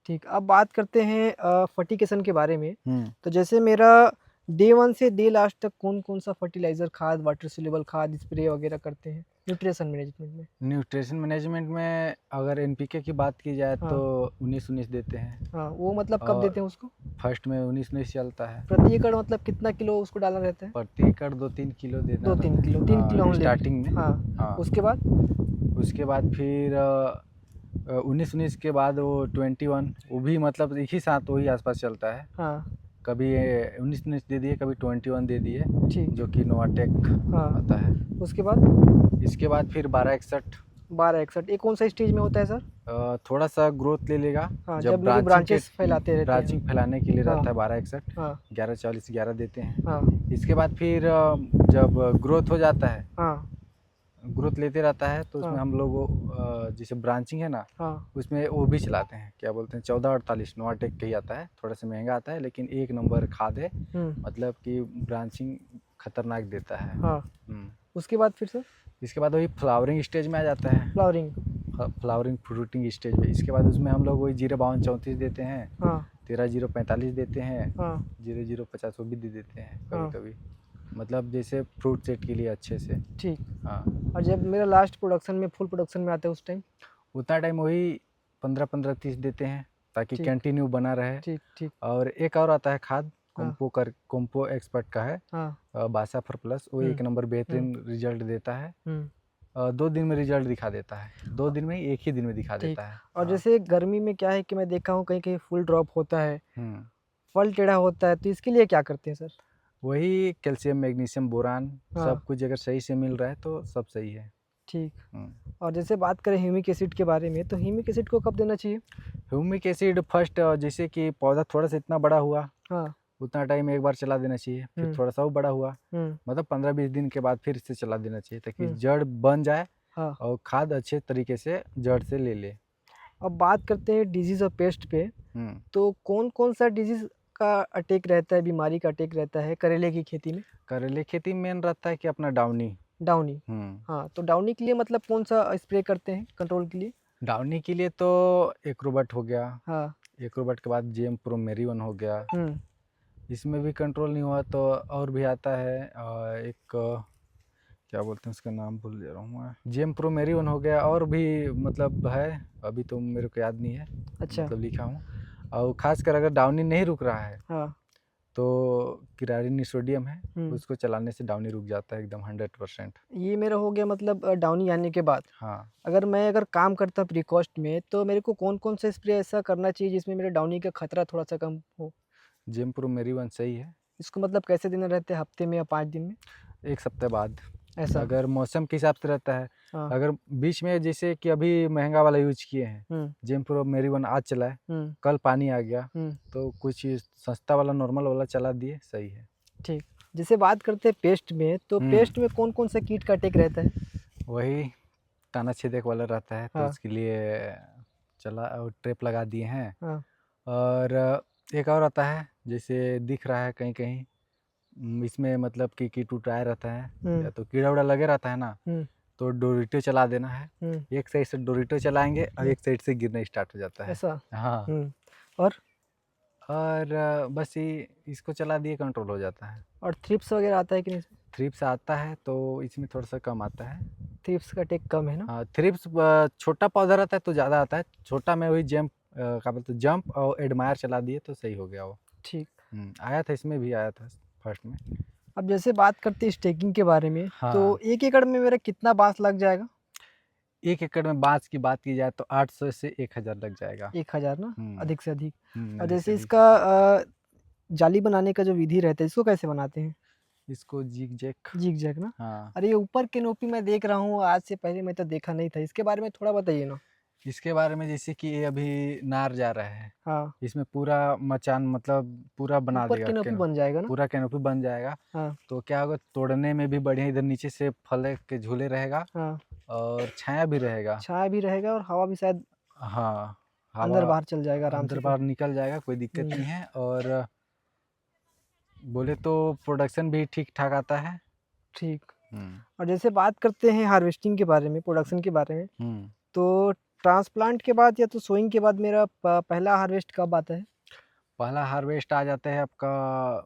[SPEAKER 2] ठीक। अब बात करते हैं फर्टिगेशन के बारे में।
[SPEAKER 1] हम्म।
[SPEAKER 2] तो जैसे मेरा डे 1 से डे लास्ट तक कौन-कौन सा फर्टिलाइज़र, खाद, वाटर सोल्यूबल खाद, स्प्रे वगैरह करते हैं न्यूट्रिशन मैनेजमेंट में?
[SPEAKER 1] न्यूट्रिशन मैनेजमेंट में अगर एनपीके की बात की जाए
[SPEAKER 2] हाँ।
[SPEAKER 1] तो 19-19 देते हैं।
[SPEAKER 2] हाँ, वो मतलब कब
[SPEAKER 1] और
[SPEAKER 2] देते हैं उसको?
[SPEAKER 1] फर्स्ट में 19-19 चलता है।
[SPEAKER 2] प्रति एकड़ मतलब कितना किलो उसको डालना रहता है?
[SPEAKER 1] प्रति एकड़ 2-3 किलो देना
[SPEAKER 2] 2-3
[SPEAKER 1] रहता है।
[SPEAKER 2] किलो, 3 किलो
[SPEAKER 1] हाँ,
[SPEAKER 2] हम ले।
[SPEAKER 1] स्टार्टिंग में।
[SPEAKER 2] हाँ,
[SPEAKER 1] हाँ।
[SPEAKER 2] उसके बाद?
[SPEAKER 1] उसके बाद फिर 19-19 के बाद वो 21, वो भी मतलब एक ही साथ वही आसपास चलता है।
[SPEAKER 2] हाँ,
[SPEAKER 1] कभी 19-19 दे दिए, कभी 21 दे दिए,
[SPEAKER 2] ठीक।
[SPEAKER 1] जो कि नोवाटेक
[SPEAKER 2] हाँ,
[SPEAKER 1] आता है।
[SPEAKER 2] उसके बाद?
[SPEAKER 1] इसके बाद फिर 1261।
[SPEAKER 2] 12-61 ये कौन सा स्टेज में होता है सर?
[SPEAKER 1] थोड़ा सा ग्रोथ ले लेगा,
[SPEAKER 2] हाँ,
[SPEAKER 1] जब
[SPEAKER 2] जब मेरी ब्रांचेस फैलाते रहते हैं।
[SPEAKER 1] ब्रांचिंग फैलाने के लिए
[SPEAKER 2] हाँ।
[SPEAKER 1] रहता है 1261।
[SPEAKER 2] हाँ,
[SPEAKER 1] 1140 11 देते हैं।
[SPEAKER 2] हाँ,
[SPEAKER 1] इसके बाद फिर जब ग्रोथ हो जाता है
[SPEAKER 2] हाँ,
[SPEAKER 1] ग्रोथ लेते रहता है तो उसमें
[SPEAKER 2] हाँ।
[SPEAKER 1] हम लोग जैसे ब्रांचिंग है ना,
[SPEAKER 2] हाँ।
[SPEAKER 1] उसमें वो भी चलाते हैं, क्या बोलते हैं 1448 नोवाटेक का ही आता है, थोड़ा सा महंगा आता है लेकिन एक नंबर खाद है, मतलब कि ब्रांचिंग खतरनाक देता है।
[SPEAKER 2] हाँ। उसके बाद फिर से
[SPEAKER 1] इसके बाद वही फ्लावरिंग स्टेज में आ जाता है,
[SPEAKER 2] फ्लावरिंग।
[SPEAKER 1] फ्लावरिंग फ्रूटिंग स्टेज में। इसके बाद उसमें हम लोग वही 05234 देते हैं,
[SPEAKER 2] हाँ।
[SPEAKER 1] 13045 देते हैं,
[SPEAKER 2] हाँ।
[SPEAKER 1] 0050 वो भी दे देते हैं
[SPEAKER 2] हाँ।
[SPEAKER 1] कभी कभी, मतलब जैसे फ्रूट सेट के लिए अच्छे से।
[SPEAKER 2] ठीक।
[SPEAKER 1] हाँ,
[SPEAKER 2] और जब मेरा लास्ट प्रोडक्शन में फुल प्रोडक्शन में आता है उस टाइम?
[SPEAKER 1] उतना टाइम वही 15-15-30 देते हैं ताकि
[SPEAKER 2] ठीक।
[SPEAKER 1] कंटिन्यू बना रहे।
[SPEAKER 2] ठीक। ठीक।
[SPEAKER 1] और एक और आता है खाद,
[SPEAKER 2] हाँ।
[SPEAKER 1] कोम्पो एक्सपर्ट का है,
[SPEAKER 2] हाँ।
[SPEAKER 1] बासाफर प्लस, वो एक नंबर बेहतरीन रिजल्ट देता है। 2 दिन में रिजल्ट दिखा देता है, 2 दिन में ही, एक ही दिन में दिखा
[SPEAKER 2] ठीक।
[SPEAKER 1] देता है।
[SPEAKER 2] और
[SPEAKER 1] हाँ।
[SPEAKER 2] जैसे गर्मी में क्या है कि मैं देखा हूँ कहीं कहीं फुल ड्रॉप होता है,
[SPEAKER 1] हम्म,
[SPEAKER 2] फल टेढ़ा होता है, तो इसके लिए क्या करते हैं सर?
[SPEAKER 1] वही कैल्शियम मैग्नीशियम बोरान
[SPEAKER 2] हाँ।
[SPEAKER 1] सब कुछ अगर सही से मिल रहा है तो सब सही है।
[SPEAKER 2] ठीक।
[SPEAKER 1] हम्म।
[SPEAKER 2] और जैसे बात करें ह्यूमिक एसिड के बारे में, तो ह्यूमिक एसिड को कब देना चाहिए?
[SPEAKER 1] ह्यूमिक एसिड फर्स्ट, जैसे कि पौधा थोड़ा सा इतना बड़ा हुआ,
[SPEAKER 2] हाँ।
[SPEAKER 1] उतना टाइम एक बार चला देना चाहिए, फिर थोड़ा सा वो बड़ा हुआ, मतलब 15-20 दिन के बाद फिर से चला देना चाहिए ताकि जड़ बन जाए
[SPEAKER 2] हाँ।
[SPEAKER 1] और खाद अच्छे तरीके से जड़ से ले ले।
[SPEAKER 2] अब बात करते हैं डिजीज़ और पेस्ट पे, तो कौन कौन सा डिजीज़ का अटैक रहता है, बीमारी का अटैक रहता है करेले की खेती में?
[SPEAKER 1] करेले खेती में मेन रहता है कि अपना डाउनी।
[SPEAKER 2] डाउनी। हाँ, तो डाउनी के लिए मतलब कौन सा स्प्रे करते हैं कंट्रोल के लिए?
[SPEAKER 1] डाउनी के लिए तो एक्रोबट हो गया,
[SPEAKER 2] हाँ।
[SPEAKER 1] एक्रोबट के बाद जेम प्रो मेरी 1 हो गया, इसमें भी कंट्रोल नहीं हुआ तो और भी आता है, एक क्या बोलते हैं उसका नाम भूल जा रहा हूँ मैं, जेम प्रो मेरी 1 हो गया, और भी मतलब है, अभी तो मेरे को याद नहीं है।
[SPEAKER 2] अच्छा।
[SPEAKER 1] मतलब लिखा हूँ। और खासकर अगर डाउनी नहीं रुक रहा है
[SPEAKER 2] हाँ।
[SPEAKER 1] तो किरारी सोडियम है,
[SPEAKER 2] हम्म।
[SPEAKER 1] उसको चलाने से डाउनी रुक जाता है एकदम 100%।
[SPEAKER 2] ये मेरा हो गया मतलब डाउनी आने के बाद।
[SPEAKER 1] हाँ,
[SPEAKER 2] अगर काम करता हूँ प्री कॉस्ट में, तो मेरे को कौन कौन सा स्प्रे ऐसा करना चाहिए जिसमें मेरे डाउनी का खतरा थोड़ा सा कम हो?
[SPEAKER 1] जेम प्रो मेरी 1 सही है।
[SPEAKER 2] इसको मतलब कैसे देना रहता है, हफ्ते में या 5 दिन में?
[SPEAKER 1] 1 सप्ताह बाद,
[SPEAKER 2] ऐसा?
[SPEAKER 1] अगर मौसम के हिसाब से रहता है।
[SPEAKER 2] हाँ।
[SPEAKER 1] अगर बीच में जैसे कि अभी महंगा वाला यूज किए हैं,
[SPEAKER 2] हम्म।
[SPEAKER 1] जेम प्रो मेरी 1 आज चला है,
[SPEAKER 2] हम्म।
[SPEAKER 1] कल पानी आ गया,
[SPEAKER 2] हम्म।
[SPEAKER 1] तो कुछ सस्ता वाला नॉर्मल वाला चला दिए, सही है।
[SPEAKER 2] ठीक। जैसे बात करते हैं पेस्ट में, तो पेस्ट में कौन कौन सा कीट का अटैक रहता है?
[SPEAKER 1] वही ताना छेदक वाला रहता है, तो
[SPEAKER 2] हाँ।
[SPEAKER 1] उसके लिए चला और ट्रैप लगा दिए हैं।
[SPEAKER 2] हाँ।
[SPEAKER 1] और एक और आता है, जैसे दिख रहा है कहीं कहीं, इसमें मतलब कि कीट उट आया रहता है या तो कीड़ा उड़ा लगे रहता है ना, तो डोरिटो चला देना है। एक साइड से डोरिटो चलाएंगे और एक साइड से गिरना स्टार्ट हो जाता है।
[SPEAKER 2] ऐसा?
[SPEAKER 1] हाँ।
[SPEAKER 2] और
[SPEAKER 1] बस ये इसको चला दिए, कंट्रोल हो जाता है।
[SPEAKER 2] और थ्रिप्स वगैरह आता है कि नहीं?
[SPEAKER 1] थ्रिप्स आता है तो इसमें थोड़ा सा कम आता है।
[SPEAKER 2] थ्रिप्स का अटैक कम है ना?
[SPEAKER 1] हाँ, थ्रिप्स छोटा पौधा रहता है तो ज़्यादा आता है, छोटा में वही क्या बोलते हैं, जंप और एडमायर चला दिए तो सही हो गया वो।
[SPEAKER 2] ठीक।
[SPEAKER 1] आया था, इसमें भी आया था फर्स्ट में।
[SPEAKER 2] अब जैसे बात करते हैं स्टेकिंग के बारे में,
[SPEAKER 1] हाँ।
[SPEAKER 2] तो 1 एकड़ में मेरा कितना बांस लग जाएगा?
[SPEAKER 1] 1 एकड़ में बाँस की बात की जाए तो 800 से 1000 लग जाएगा।
[SPEAKER 2] 1000 ना? अधिक से अधिक। और
[SPEAKER 1] अधिक से
[SPEAKER 2] जैसे
[SPEAKER 1] अधिक।
[SPEAKER 2] इसका जाली बनाने का जो विधि रहता है, इसको कैसे बनाते हैं?
[SPEAKER 1] इसको जिग जैक।
[SPEAKER 2] जिग जैग ना?
[SPEAKER 1] हाँ,
[SPEAKER 2] अरे ये ऊपर कैनोपी मैं देख रहा हूँ, आज से पहले मैं तो देखा नहीं था, इसके बारे में थोड़ा बताइए ना।
[SPEAKER 1] इसके बारे में जैसे कि ये अभी नार जा रहा है,
[SPEAKER 2] हाँ।
[SPEAKER 1] इसमें पूरा मचान मतलब पूरा बना
[SPEAKER 2] ऊपर
[SPEAKER 1] देगा,
[SPEAKER 2] कैनोपी बन जाएगा ना?
[SPEAKER 1] पूरा कैनोपी बन जाएगा।
[SPEAKER 2] हाँ।
[SPEAKER 1] तो क्या होगा, तोड़ने में भी बढ़िया, इधर नीचे से फल के झूले रहेगा
[SPEAKER 2] हाँ।
[SPEAKER 1] और छाया भी रहेगा।
[SPEAKER 2] छाया भी रहेगा और हवा भी शायद
[SPEAKER 1] हाँ, हवा
[SPEAKER 2] अंदर बाहर चल जाएगा आराम
[SPEAKER 1] अंदर
[SPEAKER 2] से।
[SPEAKER 1] बाहर निकल जाएगा, कोई दिक्कत नहीं है। और बोले तो प्रोडक्शन भी ठीक ठाक आता है।
[SPEAKER 2] ठीक। और जैसे बात करते हैं हार्वेस्टिंग के बारे में, प्रोडक्शन के बारे में, तो ट्रांसप्लांट के बाद या तो सोइंग के बाद मेरा पहला हार्वेस्ट कब आता है?
[SPEAKER 1] पहला हार्वेस्ट आ जाता है आपका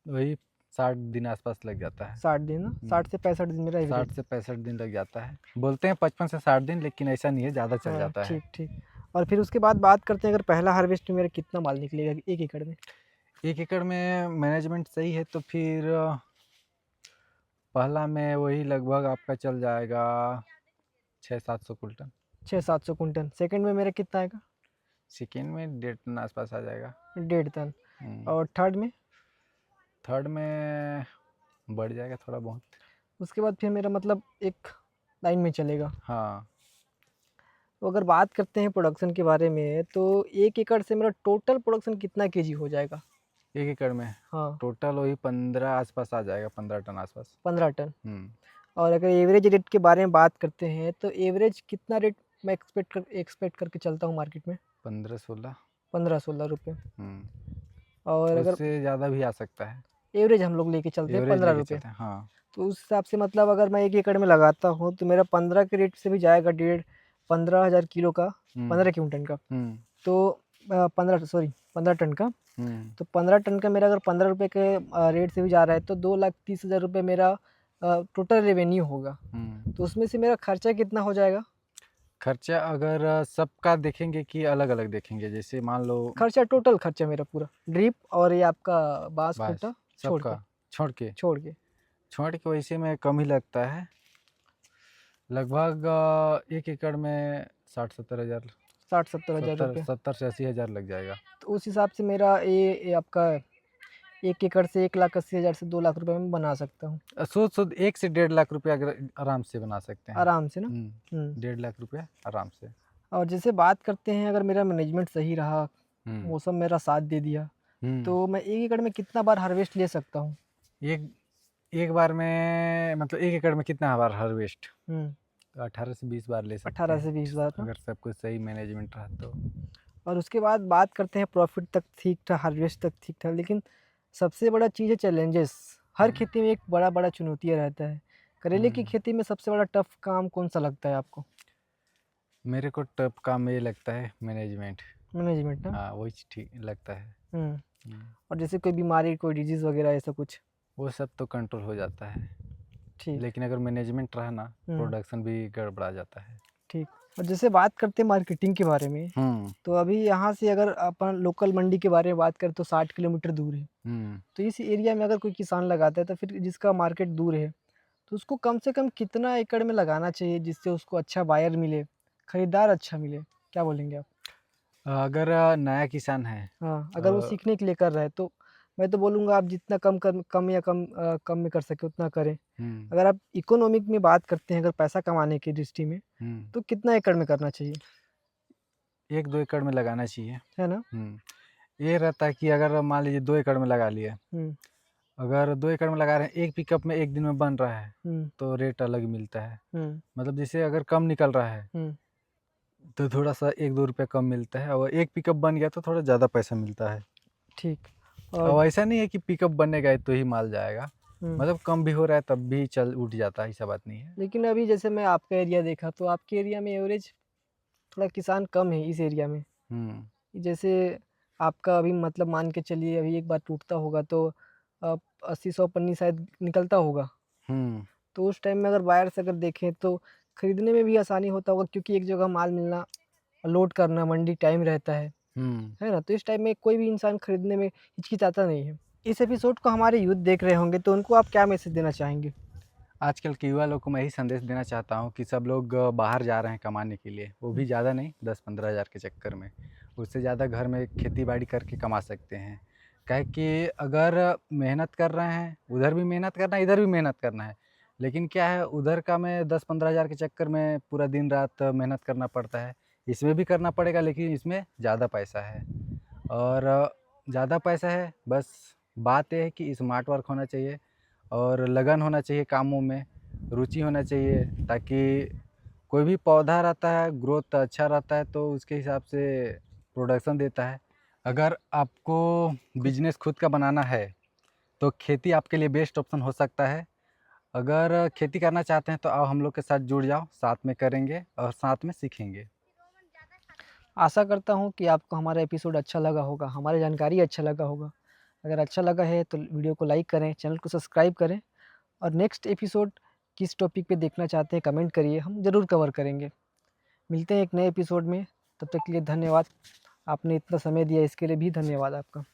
[SPEAKER 1] वही 60 दिन आसपास लग जाता है।
[SPEAKER 2] 60 दिन ना? 60 से 65 दिन मेरा
[SPEAKER 1] 60
[SPEAKER 2] एवरेज।
[SPEAKER 1] से 65 दिन लग जाता है, बोलते हैं 55 से 60 दिन, लेकिन ऐसा नहीं है, ज़्यादा चल
[SPEAKER 2] हाँ,
[SPEAKER 1] जाता है।
[SPEAKER 2] ठीक ठीक। और फिर उसके बाद बात करते हैं, अगर पहला हार्वेस्ट में मेरा कितना माल निकलेगा 1 एकड़ में?
[SPEAKER 1] 1 एकड़ में मैनेजमेंट सही है तो फिर पहला में वही लगभग आपका चल जाएगा 600-700 कुंटल।
[SPEAKER 2] 600-700 कुंटल। सेकंड में मेरा कितना आएगा?
[SPEAKER 1] सेकेंड में 1.5 टन आसपास आ जाएगा।
[SPEAKER 2] 1.5 टन। और थर्ड में?
[SPEAKER 1] थर्ड में बढ़ जाएगा थोड़ा बहुत।
[SPEAKER 2] उसके बाद फिर मेरा मतलब एक लाइन में चलेगा।
[SPEAKER 1] हाँ।
[SPEAKER 2] तो अगर बात करते हैं प्रोडक्शन के बारे में, तो 1 एकड़ से मेरा टोटल प्रोडक्शन कितना केजी हो जाएगा?
[SPEAKER 1] 1 एकड़ में
[SPEAKER 2] हाँ।
[SPEAKER 1] टोटल वही 15 आसपास आ जाएगा, 15 टन आसपास।
[SPEAKER 2] 15 टन। और अगर एवरेज रेट के बारे में बात करते हैं तो एवरेज कितना रेट मैं एक्सपेक्ट करके चलता हूँ मार्केट में?
[SPEAKER 1] 15-16।
[SPEAKER 2] 15-16 रुपये। और
[SPEAKER 1] और
[SPEAKER 2] अगर
[SPEAKER 1] उससे ज़्यादा भी आ सकता है।
[SPEAKER 2] एवरेज हम लोग लेके चलते हैं
[SPEAKER 1] एवरेज
[SPEAKER 2] 15
[SPEAKER 1] लेके
[SPEAKER 2] रुपये,
[SPEAKER 1] चलते हैं, हाँ।
[SPEAKER 2] तो उस हिसाब से मतलब अगर मैं 1 एकड़ में लगाता हूँ तो मेरा 15 के रेट से भी जाएगा, 15,000 किलो का, 15 क्विंटल का।
[SPEAKER 1] हम्म
[SPEAKER 2] तो 15 टन का। तो 15 टन का मेरा अगर 15 रुपये के रेट से भी जा रहा है तो 2,30,000 रुपये मेरा टोटल रेवेन्यू होगा। तो उसमें से मेरा खर्चा कितना हो जाएगा?
[SPEAKER 1] खर्चा अगर सबका देखेंगे कि अलग अलग देखेंगे, जैसे मान लो
[SPEAKER 2] खर्चा, टोटल खर्चा मेरा पूरा, ड्रिप और ये आपका बांस
[SPEAKER 1] बस
[SPEAKER 2] खूंटा छोड़ के
[SPEAKER 1] सबका छोड़ के
[SPEAKER 2] छोड़ के
[SPEAKER 1] छोड़ के वैसे में कम ही लगता है। लगभग 1 एकड़ में 60-70 हज़ार,
[SPEAKER 2] 60-70 हज़ार रुपये।
[SPEAKER 1] 70 से 80 हज़ार लग जाएगा।
[SPEAKER 2] तो उस हिसाब से मेरा ये आपका 1 एकड़ से 1,80,000 से 2 लाख रुपए में बना सकता हूँ
[SPEAKER 1] शुद्ध 1 से 1.5 लाख रुपया अगर आराम से बना सकते हैं।
[SPEAKER 2] आराम से ना।
[SPEAKER 1] 1.5 लाख रुपया आराम से।
[SPEAKER 2] और जैसे बात करते हैं, अगर मेरा मैनेजमेंट सही रहा,
[SPEAKER 1] हम्म
[SPEAKER 2] मौसम मेरा साथ दे दिया, तो मैं 1 एकड़ में कितना बार हार्वेस्ट ले सकता हूँ?
[SPEAKER 1] एक बार में मतलब 1 एकड़ में कितना बार हार्वेस्ट?
[SPEAKER 2] हम्म
[SPEAKER 1] 18 से 20 बार ले सकते
[SPEAKER 2] 18
[SPEAKER 1] हैं,
[SPEAKER 2] से 20 बार ना।
[SPEAKER 1] अगर सब कुछ सही मैनेजमेंट रहा तो।
[SPEAKER 2] और उसके बाद बात करते हैं, प्रॉफिट तक ठीक था, हार्वेस्ट तक ठीक था, लेकिन सबसे बड़ा चीज़ है चैलेंजेस। हर खेती में एक बड़ा बड़ा चुनौतियाँ रहता है। करेले की खेती में सबसे बड़ा टफ काम कौन सा लगता है आपको?
[SPEAKER 1] मेरे को टफ काम ये लगता है मैनेजमेंट।
[SPEAKER 2] मैनेजमेंट ना।
[SPEAKER 1] हाँ, वही ठीक लगता है।
[SPEAKER 2] हम्म और जैसे कोई बीमारी, कोई डिजीज़ वगैरह ऐसा कुछ?
[SPEAKER 1] वो सब तो कंट्रोल हो जाता है,
[SPEAKER 2] ठीक।
[SPEAKER 1] लेकिन अगर मैनेजमेंट रहा ना, प्रोडक्शन भी गड़बड़ा जाता है।
[SPEAKER 2] ठीक। और जैसे बात करते हैं मार्केटिंग के बारे में, तो अभी यहाँ से अगर अपन लोकल मंडी के बारे में बात करें तो 60 किलोमीटर दूर है। तो इस एरिया में अगर कोई किसान लगाता है तो फिर जिसका मार्केट दूर है, तो उसको कम से कम कितना एकड़ में लगाना चाहिए जिससे उसको अच्छा बायर मिले, खरीदार अच्छा मिले? क्या बोलेंगे आप?
[SPEAKER 1] अगर नया किसान है,
[SPEAKER 2] हाँ, अगर वो सीखने के लिए कर रहा है तो मैं तो बोलूँगा आप जितना कम में कर सके उतना करें। अगर आप इकोनॉमिक में बात करते हैं, अगर पैसा कमाने की दृष्टि में, तो कितना एकड़ में करना चाहिए?
[SPEAKER 1] 1-2 एकड़ में लगाना चाहिए,
[SPEAKER 2] है ना?
[SPEAKER 1] ये रहता है कि अगर मान लीजिए 2 एकड़ में लगा लिए, अगर 2 एकड़ में लगा रहे हैं, एक पिकअप में 1 दिन में बन रहा है तो रेट अलग मिलता है। मतलब जैसे अगर कम निकल रहा है तो थोड़ा सा 1-2 रुपया कम मिलता है, और एक पिकअप बन गया तो थोड़ा ज़्यादा पैसा मिलता है।
[SPEAKER 2] ठीक।
[SPEAKER 1] और ऐसा नहीं है कि पिकअप बनने तो ही माल जाएगा, मतलब कम भी हो रहा है तब भी चल उठ जाता है, ऐसा बात नहीं है।
[SPEAKER 2] लेकिन अभी जैसे मैं आपका एरिया देखा तो आपके एरिया में एवरेज थोड़ा किसान कम है इस एरिया में। जैसे आपका अभी मतलब मान के चलिए अभी एक बार टूटता होगा तो 80-100 पन्नी शायद निकलता होगा। तो उस टाइम में अगर बायर्स अगर देखें तो खरीदने में भी आसानी होता होगा, क्योंकि एक जगह माल मिलना, लोड करना, मंडी टाइम रहता है ना? तो इस टाइम में कोई भी इंसान खरीदने में हिचकिचाता नहीं है। इस एपिसोड को हमारे यूथ देख रहे होंगे तो उनको आप क्या मैसेज देना चाहेंगे?
[SPEAKER 1] आजकल के युवा लोग को मैं यही संदेश देना चाहता हूँ कि सब लोग बाहर जा रहे हैं कमाने के लिए, वो भी ज़्यादा नहीं, 10-15 हज़ार के चक्कर में। उससे ज़्यादा घर में खेती बाड़ी करके कमा सकते हैं। काहे कि अगर मेहनत कर रहे हैं, उधर भी मेहनत करना है, इधर भी मेहनत करना है, लेकिन क्या है, उधर का में 10-15 हज़ार के चक्कर में पूरा दिन रात मेहनत करना पड़ता है। इसमें भी करना पड़ेगा, लेकिन इसमें ज़्यादा पैसा है, और ज़्यादा पैसा है। बस बात यह है कि स्मार्ट वर्क होना चाहिए और लगन होना चाहिए, कामों में रुचि होना चाहिए, ताकि कोई भी पौधा रहता है, ग्रोथ अच्छा रहता है तो उसके हिसाब से प्रोडक्शन देता है। अगर आपको बिजनेस खुद का बनाना है तो खेती आपके लिए बेस्ट ऑप्शन हो सकता है। अगर खेती करना चाहते हैं तो आओ हम लोग के साथ जुड़ जाओ, साथ में करेंगे और साथ में सीखेंगे।
[SPEAKER 2] आशा करता हूँ कि आपको हमारा एपिसोड अच्छा लगा होगा, हमारी जानकारी अच्छा लगा होगा। अगर अच्छा लगा है तो वीडियो को लाइक करें, चैनल को सब्सक्राइब करें, और नेक्स्ट एपिसोड किस टॉपिक पे देखना चाहते हैं कमेंट करिए, हम ज़रूर कवर करेंगे। मिलते हैं एक नए एपिसोड में, तब तक के लिए धन्यवाद। आपने इतना समय दिया इसके लिए भी धन्यवाद आपका।